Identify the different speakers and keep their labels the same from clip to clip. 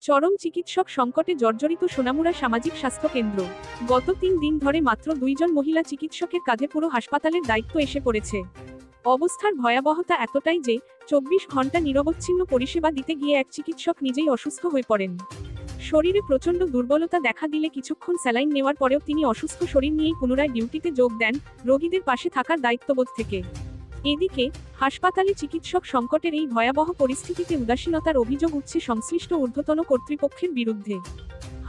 Speaker 1: চরম চিকিৎসক সংকটে জর্জরিত সোনামুড়া সামাজিক স্বাস্থ্য কেন্দ্র। গত 3 দিন ধরে মাত্র 2 জন মহিলা চিকিৎসকের কাঁধে পুরো হাসপাতালের দায়িত্ব এসে পড়েছে। অবস্থার ভয়াবহতা এতটাই যে 24 ঘন্টা নিরবচ্ছিন্ন পরিষেবা দিতে গিয়ে এক চিকিৎসক নিজেই অসুস্থ হয়ে পড়েন। শরীরে প্রচণ্ড দুর্বলতা দেখা দিলে কিছুক্ষণ স্যালাইন নেওয়ার পরেও তিনি অসুস্থ শরীর নিয়েই পুনরায় ডিউটিতে যোগ দেন, রোগীদের পাশে থাকার দায়িত্ববোধ থেকে। এদিকে হাসপাতালে চিকিৎসক সংকটের এই ভয়াবহ পরিস্থিতিতে উদাসীনতার অভিযোগ উঠছে সংশ্লিষ্ট ঊর্ধ্বতন কর্তৃপক্ষের বিরুদ্ধে।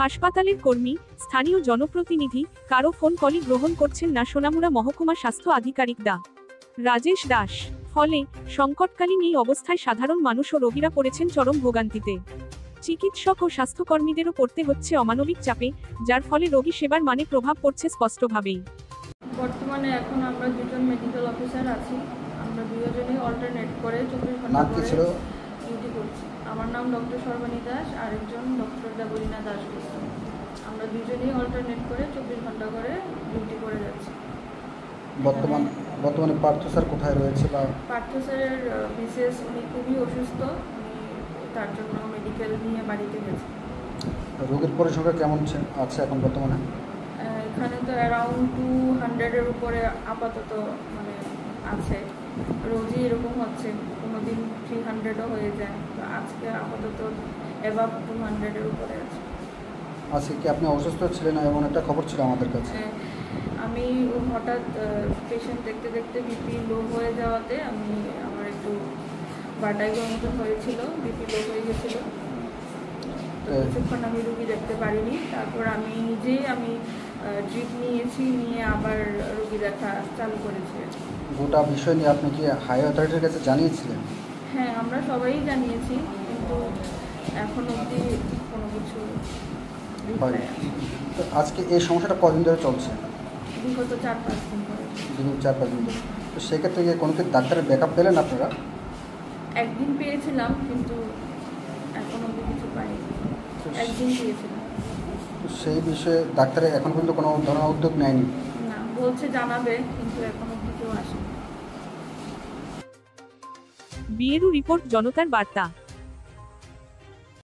Speaker 1: হাসপাতালের কর্মী, স্থানীয় জনপ্রতিনিধি কারো ফোন কলই গ্রহণ করছেন না সোনামুড়া মহকুমা স্বাস্থ্য আধিকারিক ডা. রাজেশ দাস। ফলে সংকটকালীন এই অবস্থায় সাধারণ মানুষ ও রোগীরা পড়েছেন চরম ভোগান্তিতে। চিকিৎসক ও স্বাস্থ্যকর্মীদেরও পড়তে হচ্ছে অমানবিক চাপে, যার ফলে রোগী সেবার মানে প্রভাব পড়ছে স্পষ্টভাবেই।
Speaker 2: বর্তমানে এখন আমরা দুজন মেডিকেল অফিসার আছি। আমরা দুজনেই অল্টারনেট করে 24 ঘন্টা করে ডিউটি করছি। আমার নাম ডক্টর সর্বাণী দাস, আরেকজন ডক্টর দেবলীনা দাস। আমরা দুজনেই অল্টারনেট করে 24 ঘন্টা করে ডিউটি করে যাচ্ছি।
Speaker 3: বর্তমানে পার্থ স্যার কোথায় রয়েছে? বা
Speaker 2: পার্থ স্যারের বিশেষ উনি খুবই অসুস্থ, তার জন্য মেডিকেল নিয়ে বাড়িতে গেছে।
Speaker 3: রোগীর পরিসংখ্যা কেমন আছে এখন বর্তমানে?
Speaker 2: এখানে তো অ্যারাউন্ড 200-এর উপরে আপাতত আছে। রোজই এরকম হচ্ছে, কোনোদিন 300-ও হয়ে যায়। তো আজকে আপাতত অ্যাবাভ 200-এর উপরে আছে।
Speaker 3: আজকে কি আপনি অসুস্থ ছিলেন? এমন একটা খবর ছিল আমাদের কাছে।
Speaker 2: আমি হঠাৎ পেশেন্ট দেখতে দেখতে বিপি লো হয়ে যাওয়াতে আমার একটু বাটাইগোর মতো হয়েছিল, বিপি লো হয়ে গেছিলো। তো কিছুক্ষণ আমি রুগী দেখতে পারিনি। তারপর আমি নিজেই ড্রিপ নিয়ে আবার রুগী দেখা চালু করেছি।
Speaker 3: গোটা বিষয় নিয়ে আপনি কি হাই অথরিটির কাছে জানিয়েছিলেন?
Speaker 2: হ্যাঁ, আমরা সবাই জানিয়েছি, কিন্তু এখন অবধি কোনো কিছু
Speaker 3: হয়নি। তো আজকে এই সমস্যাটা কদিন ধরে চলছে?
Speaker 2: বিগত 4-5 দিন ধরে।
Speaker 3: 4-5 দিন ধরে। তো সেক্ষেত্রে কোনো কি ডাক্তারের ব্যাকআপ পেলেন আপনারা?
Speaker 2: একদিন পেয়েছিলাম, কিন্তু এখন অবধি কিছু পাইনি। একদিন পেয়েছিলাম।
Speaker 3: তো সেই বিষয়ে ডাক্তারের এখন পর্যন্ত কোনো ধরনের উদ্যোগ নেয়নি?
Speaker 2: না, বলছে জানাবে, কিন্তু এখন অবধি কেউ আসেনি।
Speaker 1: ব্যুরো রিপোর্ট, জনতার বার্তা।